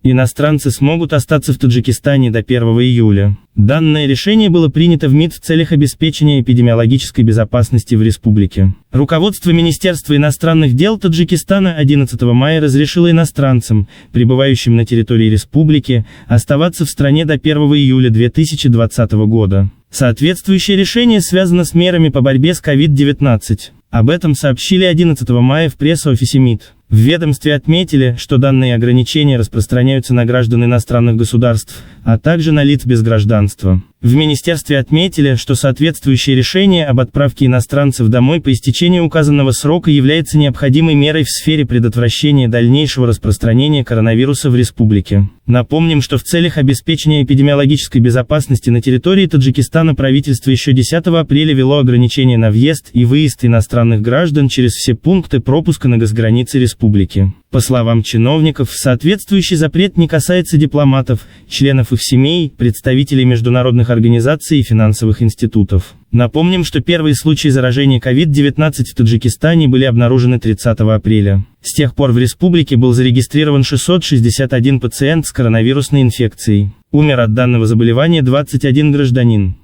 Иностранцы смогут остаться в Таджикистане до 1 июля. Данное решение было принято в МИД в целях обеспечения эпидемиологической безопасности в республике. Руководство Министерства иностранных дел Таджикистана 11 мая разрешило иностранцам, пребывающим на территории республики, оставаться в стране до 1 июля 2020 года. Соответствующее решение связано с мерами по борьбе с COVID-19. Об этом сообщили 11 мая в пресс-офисе МИД. В ведомстве отметили, что данные ограничения распространяются на граждан иностранных государств, а также на лиц без гражданства. В министерстве отметили, что соответствующее решение об отправке иностранцев домой по истечении указанного срока является необходимой мерой в сфере предотвращения дальнейшего распространения коронавируса в республике. Напомним, что в целях обеспечения эпидемиологической безопасности на территории Таджикистана правительство еще 10 апреля ввело ограничения на въезд и выезд иностранных граждан через все пункты пропуска на госгранице республики. По словам чиновников, соответствующий запрет не касается дипломатов, членов их семей, представителей международных организаций и финансовых институтов. Напомним, что первые случаи заражения COVID-19 в Таджикистане были обнаружены 30 апреля. С тех пор в республике был зарегистрирован 661 пациент с коронавирусной инфекцией. Умер от данного заболевания 21 гражданин.